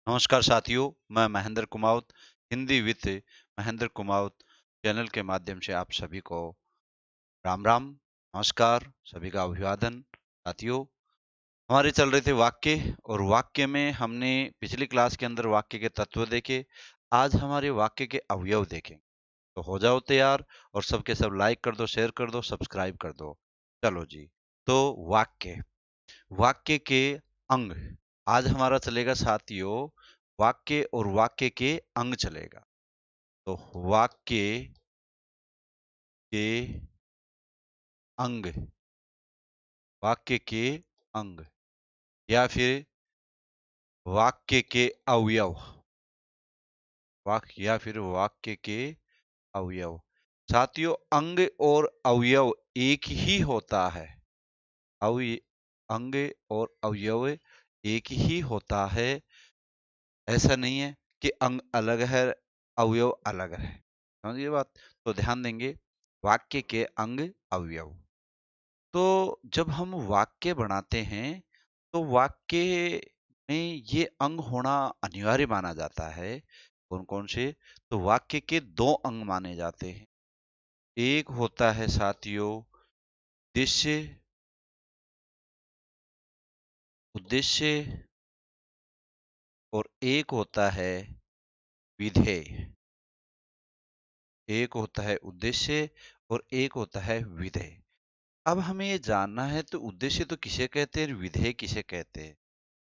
नमस्कार साथियों, मैं महेंद्र कुमावत, हिंदी विद महेंद्र कुमावत चैनल के माध्यम से आप सभी को राम राम, नमस्कार, सभी का अभिवादन। साथियों, हमारे चल रहे थे वाक्य और वाक्य में हमने पिछली क्लास के अंदर वाक्य के तत्व देखे। आज हमारे वाक्य के अवयव देखेंगे। तो हो जाओ तैयार और सबके सब लाइक कर दो, शेयर कर दो, सब्सक्राइब कर दो। चलो जी। तो वाक्य वाक्य के अंग आज हमारा चलेगा साथियों। वाक्य और वाक्य के अंग चलेगा। तो वाक्य के अंग, वाक्य के अंग या फिर वाक्य के अवयव, वाक्य या फिर वाक्य के अवयव। साथियों, अंग और अवयव एक ही होता है। अंग और अवयव एक ही होता है। ऐसा नहीं है कि अंग अलग है, अवयव अलग है। समझिए बात। तो ध्यान देंगे, वाक्य के अंग अवयव। तो जब हम वाक्य बनाते हैं तो वाक्य में ये अंग होना अनिवार्य माना जाता है। कौन कौन से? तो वाक्य के दो अंग माने जाते हैं। एक होता है साथियों उद्देश्य, उद्देश्य, और एक होता है विधेय। एक होता है उद्देश्य और एक होता है विधेय। अब हमें ये जानना है तो उद्देश्य तो किसे कहते हैं, विधेय किसे कहते हैं?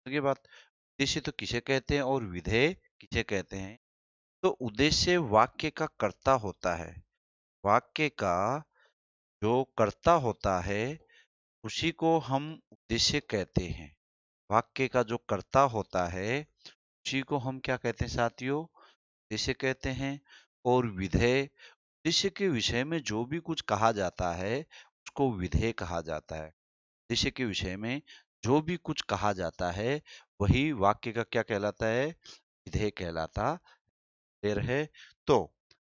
तो ये बात, उद्देश्य तो किसे कहते हैं और विधेय किसे कहते हैं? तो उद्देश्य वाक्य का कर्ता होता है। वाक्य का जो कर्ता होता है उसी को हम उद्देश्य कहते हैं। वाक्य का जो कर्ता होता है उसी को हम क्या कहते हैं साथियों? उद्देश्य कहते हैं। और विधेय, उद्देश्य के विषय में जो भी कुछ कहा जाता है उसको विधेय कहा जाता है। उद्देश्य के विषय में जो भी कुछ कहा जाता है वही वाक्य का क्या कहलाता है? विधेय कहलाता देर है। तो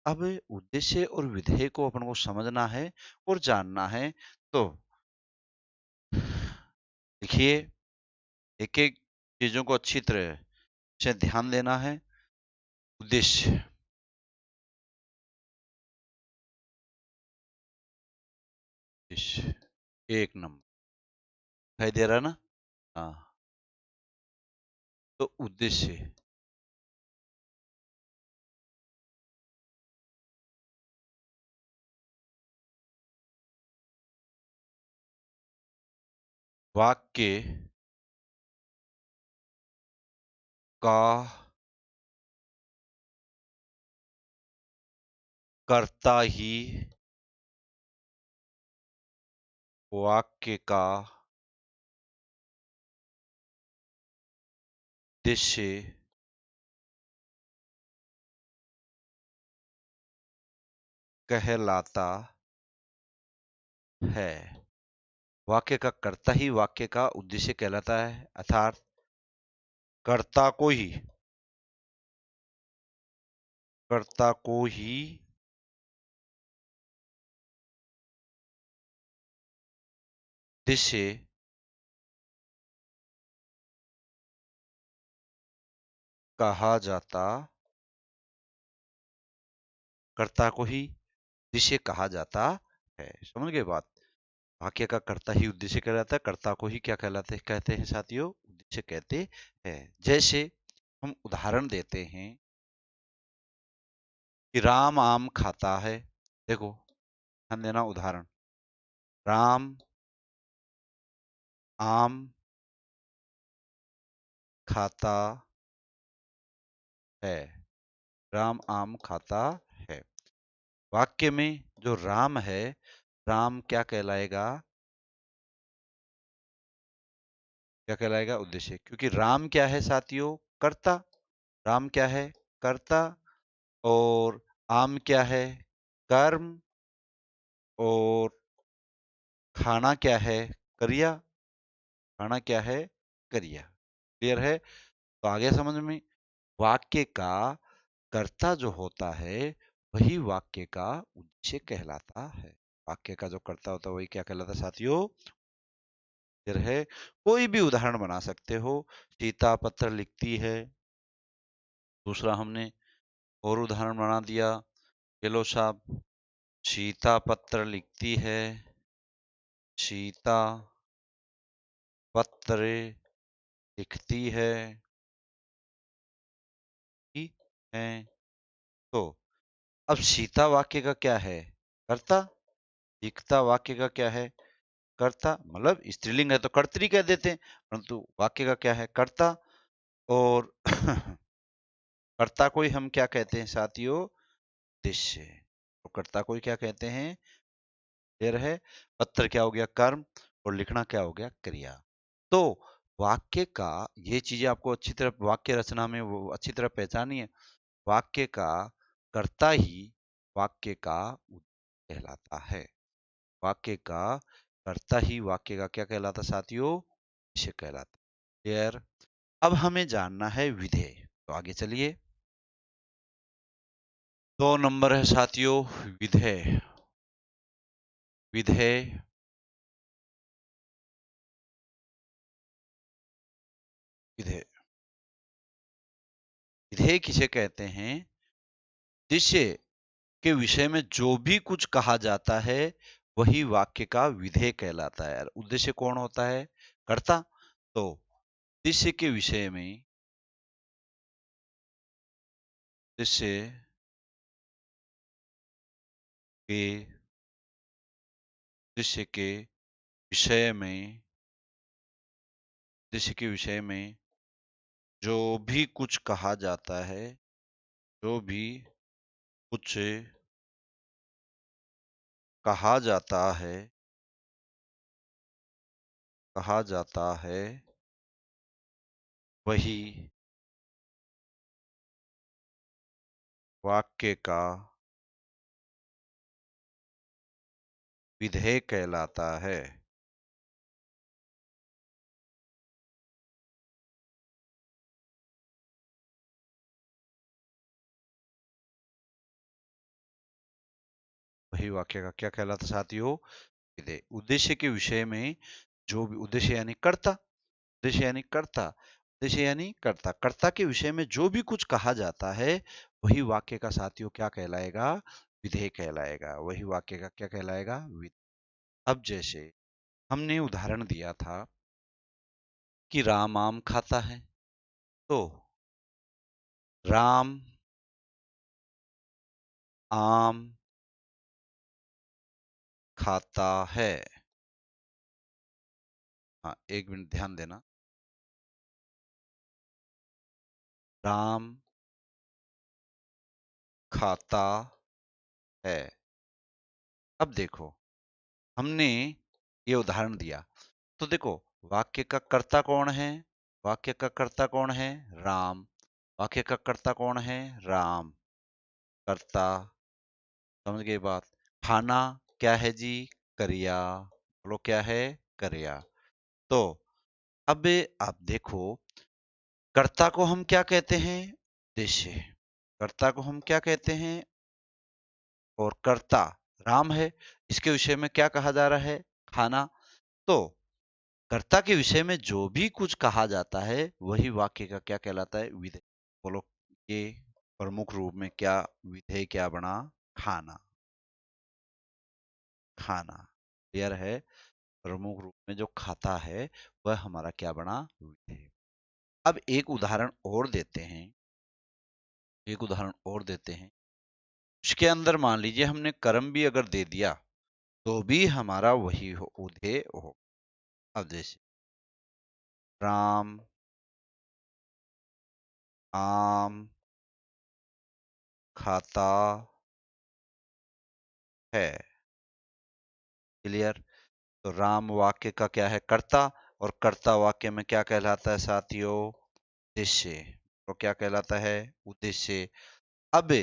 अब उद्देश्य और विधेय को अपन को समझना है और जानना है। तो देखिए, एक एक चीजों को अच्छी तरह से ध्यान देना है। उद्देश्य, उद्देश्य एक नंबर दिखाई दे रहा है ना? हाँ। तो उद्देश्य, वाक्य का कर्ता ही वाक्य का उद्देश्य कहलाता है। वाक्य का कर्ता ही वाक्य का उद्देश्य कहलाता है, अर्थात कर्ता को ही, कर्ता को ही उद्देश्य कहा जाता, कर्ता को ही उद्देश्य कहा जाता है। समझ गए बात? वाक्य का कर्ता ही उद्देश्य कहलाता है, कर्ता को ही क्या कहलाते कहते हैं साथियों? उद्देश्य कहते हैं। जैसे हम उदाहरण देते हैं कि राम आम खाता है। देखो, ध्यान देना, उदाहरण, राम आम खाता है। राम आम खाता है। वाक्य में जो राम है, राम क्या कहलाएगा? क्या कहलाएगा? उद्देश्य। क्योंकि राम क्या है साथियों? कर्ता। राम क्या है? कर्ता। और आम क्या है? कर्म। और खाना क्या है? क्रिया। खाना क्या है? क्रिया। क्लियर है? तो आ गया समझ में? वाक्य का कर्ता जो होता है वही वाक्य का उद्देश्य कहलाता है। वाक्य का जो कर्ता होता है वही क्या कहलाता है साथियों? फिर है, कोई भी उदाहरण बना सकते हो। सीता पत्र लिखती है, दूसरा हमने और उदाहरण बना दिया। ये लो साहब, सीता पत्र लिखती है, सीता पत्र लिखती है, ठीक है। तो अब सीता वाक्य का क्या है? कर्ता। लिखता वाक्य का क्या है? कर्ता। मतलब स्त्रीलिंग है तो कर्तरी कह देते हैं, परंतु वाक्य का क्या है? कर्ता। और कर्ता को ही हम क्या कहते हैं साथियों? उद्देश्य। तो कर्ता को ही क्या कहते हैं? क्लियर है? पत्र क्या हो गया? कर्म। और लिखना क्या हो गया? क्रिया। तो वाक्य का ये चीजें आपको अच्छी तरह वाक्य रचना में वो अच्छी तरह पहचानी है। वाक्य का कर्ता ही वाक्य का उद्देश्य कहलाता है। वाक्य का कर्ता ही वाक्य का क्या कहलाता साथियों? उद्देश्य कहलाता। क्लियर? अब हमें जानना है विधेय, तो आगे चलिए। 2 नंबर है साथियों, विधेय। विधेय, विधेय, विधेय किसे कहते हैं? उद्देश्य के विषय में जो भी कुछ कहा जाता है वही वाक्य का विधेय कहलाता है। उद्देश्य कौन होता है? कर्ता। तो उद्देश्य के विषय में, उद्देश्य के उद्देश्य के विषय में, उद्देश्य के विषय में जो भी कुछ कहा जाता है, जो भी कुछ कहा जाता है, कहा जाता है वही वाक्य का विधेय कहलाता है। वही वाक्य का क्या कहलाता साथियों? विधेय। उद्देश्य के विषय में जो भी, उद्देश्य यानी कर्ता, उद्देश्य यानी कर्ता, उद्देश्य यानी कर्ता, कर्ता के विषय में जो भी कुछ कहा जाता है वही वाक्य का साथियों क्या कहलाएगा? विधेय कहलाएगा। वही वाक्य का क्या कहलाएगा? विधेय। अब जैसे हमने उदाहरण दिया था कि राम आम खाता है, तो राम आम खाता है। हाँ, 1 मिनट ध्यान देना। राम खाता है। अब देखो, हमने ये उदाहरण दिया, तो देखो वाक्य का कर्ता कौन है? वाक्य का कर्ता कौन है? राम। वाक्य का कर्ता कौन है? राम। कर्ता। समझ गए बात? खाना क्या है जी? करिया। बोलो क्या है? करिया। तो अब आप देखो, कर्ता को हम क्या कहते हैं? उद्देश्य। कर्ता को हम क्या कहते हैं? और कर्ता राम है, इसके विषय में क्या कहा जा रहा है? खाना। तो कर्ता के विषय में जो भी कुछ कहा जाता है वही वाक्य का क्या कहलाता है? विधेय। बोलो ये प्रमुख रूप में क्या विधेय क्या बना? खाना। खाना। क्लियर है? प्रमुख रूप में जो खाता है वह हमारा क्या बना? विधेय। अब एक उदाहरण और देते हैं, एक उदाहरण और देते हैं। उसके अंदर मान लीजिए हमने कर्म भी अगर दे दिया तो भी हमारा वही हो, विधेय हो। अब जैसे राम आम खाता है। क्लियर? तो राम वाक्य का क्या है? कर्ता। और कर्ता वाक्य में क्या कहलाता है साथियों? उद्देश्य। तो क्या कहलाता है? उद्देश्य। अब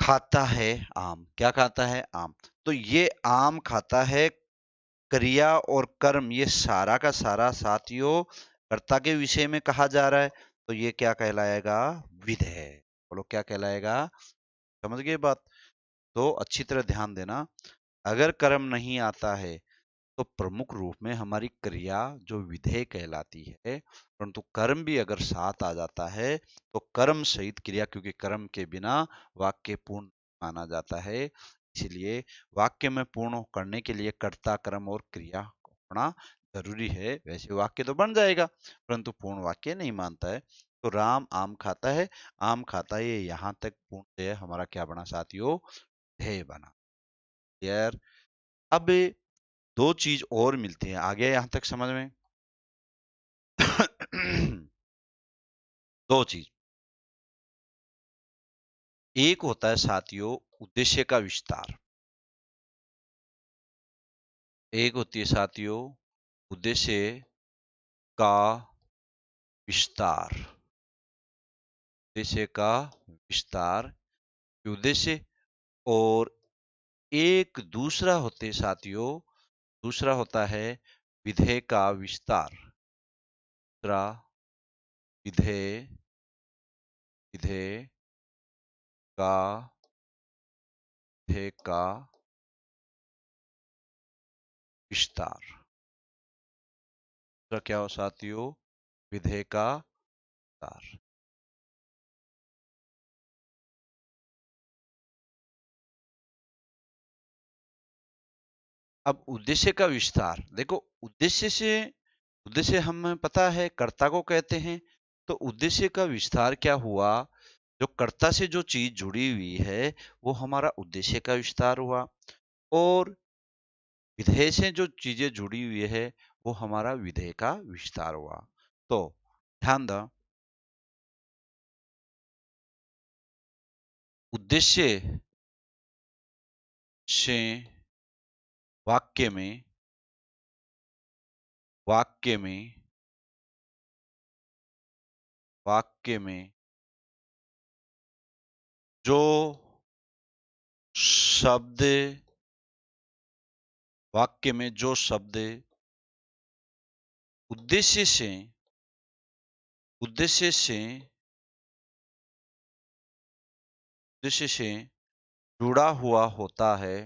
खाता है आम, क्या खाता है? आम। तो ये आम खाता है, क्रिया और कर्म ये सारा का सारा साथियों कर्ता के विषय में कहा जा रहा है, तो ये क्या कहलाएगा? विधेय। बोलो क्या कहलाएगा? समझ गए बात? तो अच्छी तरह ध्यान देना, अगर कर्म नहीं आता है तो प्रमुख रूप में हमारी क्रिया जो विधेय कहलाती है, परंतु कर्म भी अगर साथ आ जाता है तो कर्म सहित क्रिया, क्योंकि कर्म के बिना वाक्य पूर्ण माना जाता है। इसलिए वाक्य में पूर्ण करने के लिए कर्ता, कर्म और क्रिया होना जरूरी है। वैसे वाक्य तो बन जाएगा, परंतु पूर्ण वाक्य नहीं मानता है। तो राम आम खाता है, आम खाता है, ये यहाँ तक पूर्ण हमारा क्या बना साथियों? ध्येय बना। क्लियर? अब दो चीज और मिलती है, आ गया यहां तक समझ में? दो चीज, एक होता है साथियों उद्देश्य का विस्तार, एक होती है साथियों उद्देश्य का विस्तार। उद्देश्य का विस्तार, उद्देश्य, और एक दूसरा होते साथियों, दूसरा होता है विधेय का विस्तार। दूसरा विधेय, विधेय का, विधेय का विस्तार। दूसरा क्या हो साथियों? विधेय का विस्तार। अब उद्देश्य का विस्तार देखो, उद्देश्य से, उद्देश्य हमें पता है कर्ता को कहते हैं, तो उद्देश्य का विस्तार क्या हुआ? जो कर्ता से जो चीज जुड़ी हुई है वो हमारा उद्देश्य का विस्तार हुआ, और विधेय से जो चीजें जुड़ी हुई है वो हमारा विधेय का विस्तार हुआ। तो ध्यान दो, उद्देश्य से वाक्य में, वाक्य में, वाक्य में जो शब्द, वाक्य में जो शब्द उद्देश्य से, उद्देश्य से, उद्देश्य से जुड़ा हुआ होता है,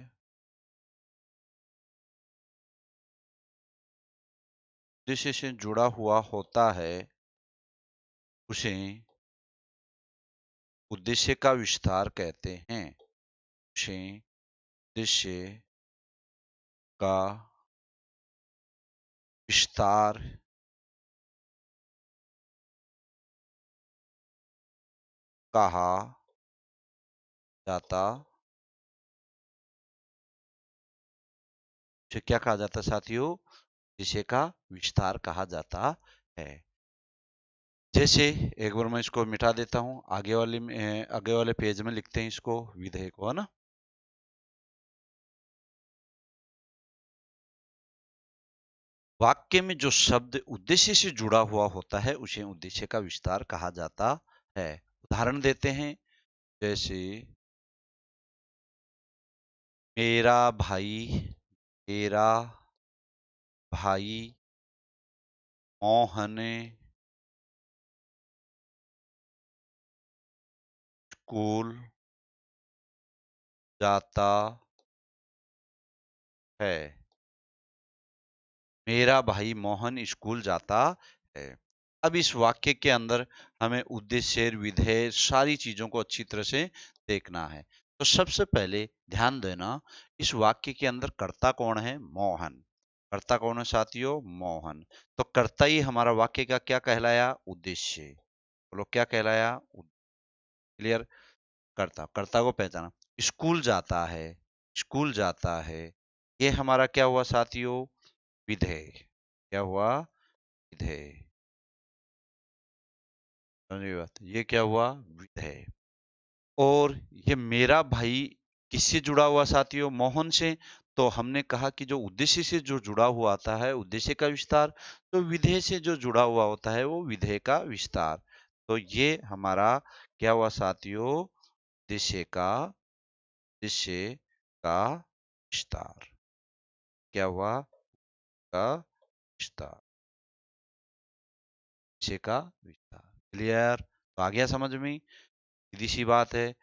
उद्देश्य से जुड़ा हुआ होता है, उसे उद्देश्य का विस्तार कहते हैं। उसे उद्देश्य का विस्तार कहा जाता, उसे क्या कहा जाता है साथियों? उद्देश्य का विस्तार कहा जाता है। जैसे एक बार मैं इसको मिटा देता हूं, आगे वाले में, आगे वाले पेज में लिखते हैं इसको, विधेय को, है ना। वाक्य में जो शब्द उद्देश्य से जुड़ा हुआ होता है उसे उद्देश्य का विस्तार कहा जाता है। उदाहरण देते हैं, जैसे मेरा भाई, मेरा भाई मोहन स्कूल जाता है। मेरा भाई मोहन स्कूल जाता है। अब इस वाक्य के अंदर हमें उद्देश्य, विधेय, सारी चीजों को अच्छी तरह से देखना है। तो सबसे पहले ध्यान देना, इस वाक्य के अंदर कर्ता कौन है? मोहन। कर्ता कौन है साथियों? मोहन। तो कर्ता ही हमारा वाक्य का क्या कहलाया? उद्देश्य। बोलो क्या कहलाया? क्लियर? कर्ता, कर्ता को पहचाना। स्कूल जाता है, स्कूल जाता है, ये हमारा क्या हुआ साथियों? विधेय। क्या हुआ? विधेय। समझिए बात, ये क्या हुआ? विधेय। और ये मेरा भाई किससे जुड़ा हुआ साथियों? मोहन से। तो हमने कहा कि जो उद्देश्य से जो जुड़ा हुआ आता है उद्देश्य का विस्तार, तो विधेय से जो जुड़ा हुआ होता है वो विधेय का विस्तार। तो ये हमारा क्या हुआ साथियों? उद्देश्य का, उद्देश्य का विस्तार। क्या हुआ? का विस्तार, उद्देश्य का विस्तार। क्लियर? तो आ गया समझ में? सीधी सी बात है,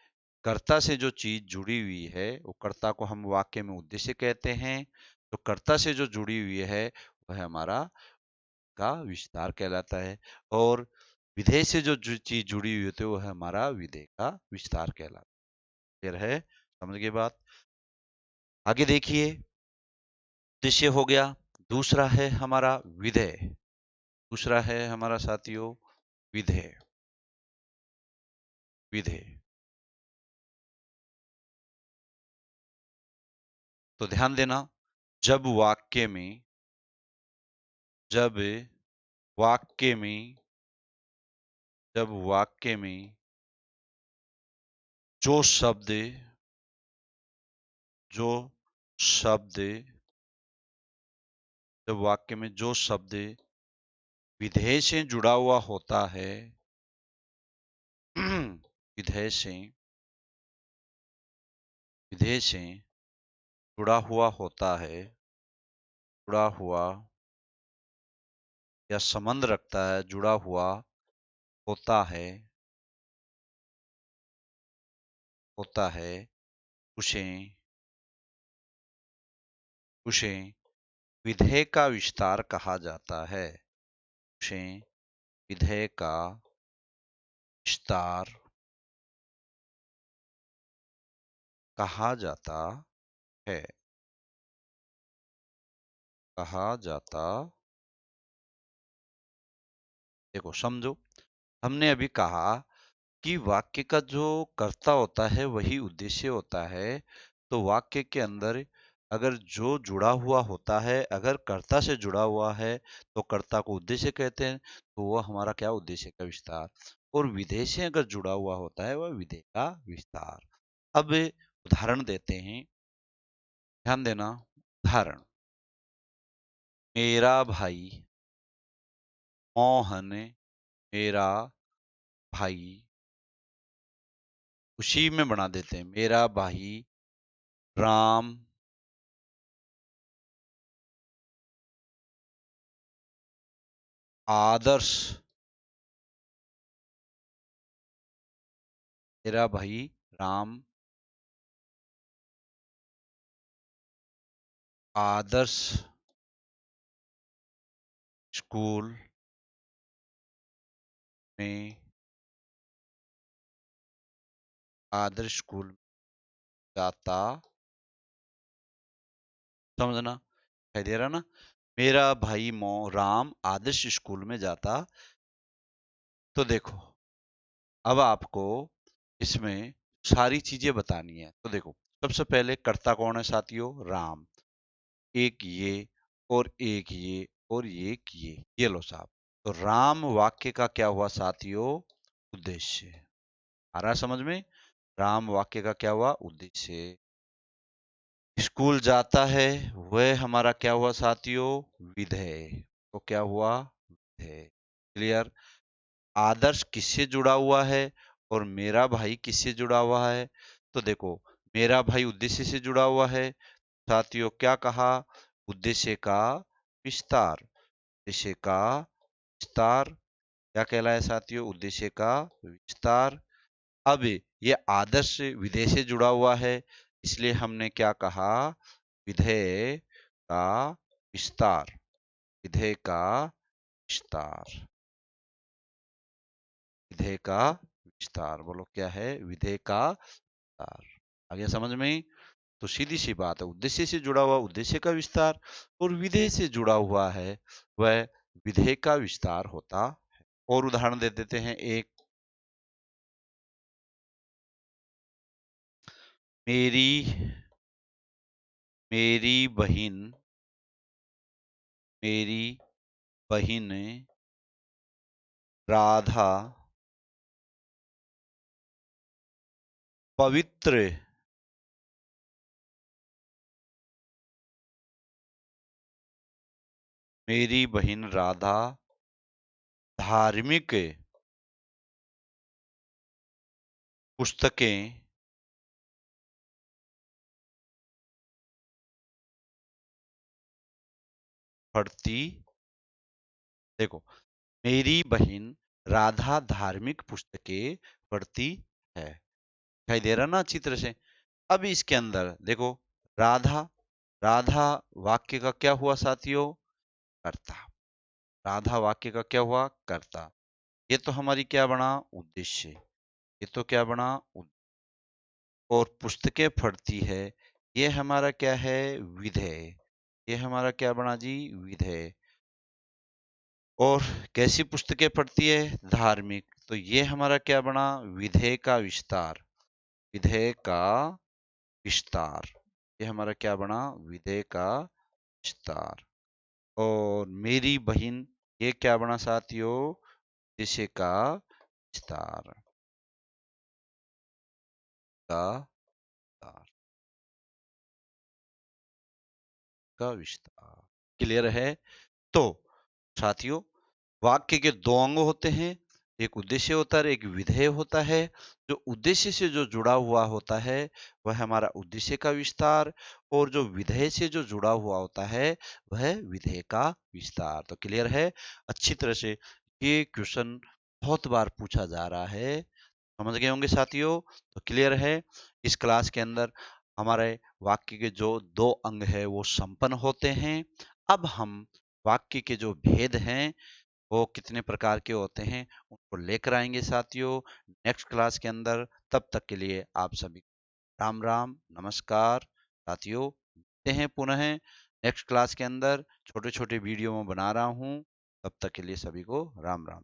कर्ता से जो चीज जुड़ी हुई है वो कर्ता को हम वाक्य में उद्देश्य कहते हैं, तो कर्ता से जो जुड़ी हुई है वह हमारा का विस्तार कहलाता है, और विधेय से जो चीज जुड़ी हुई होती है वह हमारा विधेय का विस्तार कहलाता है। क्लियर है? समझ गए बात? आगे देखिए, उद्देश्य हो गया। दूसरा है हमारा विधेय। दूसरा है हमारा साथियों विधेय। विधेय तो ध्यान देना, जब वाक्य में जब वाक्य में जब वाक्य में जो शब्द जो शब्द जब वाक्य में जो शब्द विधेय से जुड़ा हुआ होता है विधेय से विधेय से जुड़ा हुआ होता है, जुड़ा हुआ या संबंध रखता है, जुड़ा हुआ होता है होता है उसे उसे विधेय का विस्तार कहा जाता है। उसे विधेय का विस्तार कहा जाता है। कहा जाता, देखो समझो, हमने अभी कहा कि वाक्य का जो कर्ता होता है वही उद्देश्य होता है। तो वाक्य के अंदर अगर जो जुड़ा हुआ होता है, अगर कर्ता से जुड़ा हुआ है तो कर्ता को उद्देश्य कहते हैं, तो वह हमारा क्या, उद्देश्य का विस्तार। और विधेय से अगर जुड़ा हुआ होता है वह विधेय का विस्तार। अब उदाहरण देते हैं, ध्यान देना। उदाहरण, मेरा भाई मोहन, मेरा भाई, उसी में बना देते हैं, मेरा भाई राम आदर्श, मेरा भाई राम आदर्श स्कूल में आदर्श स्कूल में जाता, समझना, दिखाई दे रहा ना? मेरा भाई राम आदर्श स्कूल में जाता। तो देखो, अब आपको इसमें सारी चीजें बतानी है। तो देखो, सबसे पहले कर्ता कौन है साथियों? राम। एक ये और एक ये और एक ये लो साहब। तो राम वाक्य का क्या हुआ साथियों? उद्देश्य। आ रहा है समझ में? राम वाक्य का क्या हुआ? उद्देश्य। स्कूल जाता है वह हमारा क्या हुआ साथियों? विधेय। तो क्या हुआ? विधेय। क्लियर? आदर्श किससे जुड़ा हुआ है और मेरा भाई किससे जुड़ा हुआ है? तो देखो, मेरा भाई उद्देश्य से जुड़ा हुआ है। साथियों क्या कहा? उद्देश्य का विस्तार। उद्देश्य का विस्तार क्या कहलाया साथियों? उद्देश्य का विस्तार। अब ये आदर्श विधेय से जुड़ा हुआ है, इसलिए हमने क्या कहा? विधेय का विस्तार। विधेय का विस्तार। विधेय का विस्तार बोलो, क्या है? विधेय का विस्तार। आ गया समझ में? तो सीधी सी बात है, उद्देश्य से जुड़ा हुआ उद्देश्य का विस्तार, और विधेय से जुड़ा हुआ है वह विधेय का विस्तार होता है। और उदाहरण दे देते हैं एक, मेरी मेरी बहन मेरी बहन राधा पवित्र मेरी बहन राधा धार्मिक पुस्तकें पढ़ती। देखो, मेरी बहन राधा धार्मिक पुस्तकें पढ़ती है। दिखाई दे रहा ना अच्छी तरह से? अब इसके अंदर देखो, राधा राधा वाक्य का क्या हुआ साथियों? कर्ता। राधा वाक्य का क्या हुआ? कर्ता। ये तो हमारी क्या बना? उद्देश्य। ये तो क्या बना? और पुस्तकें पढ़ती है, ये हमारा क्या है? विधेय। ये हमारा क्या बना जी? विधेय। और कैसी पुस्तकें पढ़ती है? धार्मिक। तो ये हमारा क्या बना? विधेय का विस्तार। विधेय का विस्तार। ये हमारा क्या बना? विधेय का विस्तार। और मेरी बहन, ये क्या बना साथियों? उद्देश्य का विस्तार। का विस्तार। का विस्तार। क्लियर है? तो साथियों, वाक्य के दो अंग होते हैं, एक उद्देश्य होता है, एक विधेय होता है। जो उद्देश्य से जो जुड़ा हुआ होता है वह हमारा उद्देश्य का विस्तार, और जो विधेय से जो जुड़ा हुआ होता है वह विधेय का विस्तार। तो क्लियर है अच्छी तरह से? ये क्वेश्चन बहुत बार पूछा जा रहा है, समझ गए होंगे साथियों? तो क्लियर है? इस क्लास के अंदर हमारे वाक्य के जो दो अंग है वो संपन्न होते हैं। अब हम वाक्य के जो भेद हैं वो कितने प्रकार के होते हैं उनको लेकर आएंगे साथियों नेक्स्ट क्लास के अंदर। तब तक के लिए आप सभी राम राम, नमस्कार साथियों। मिलते हैं पुनः नेक्स्ट क्लास के अंदर। छोटे छोटे वीडियो में बना रहा हूँ। तब तक के लिए सभी को राम राम।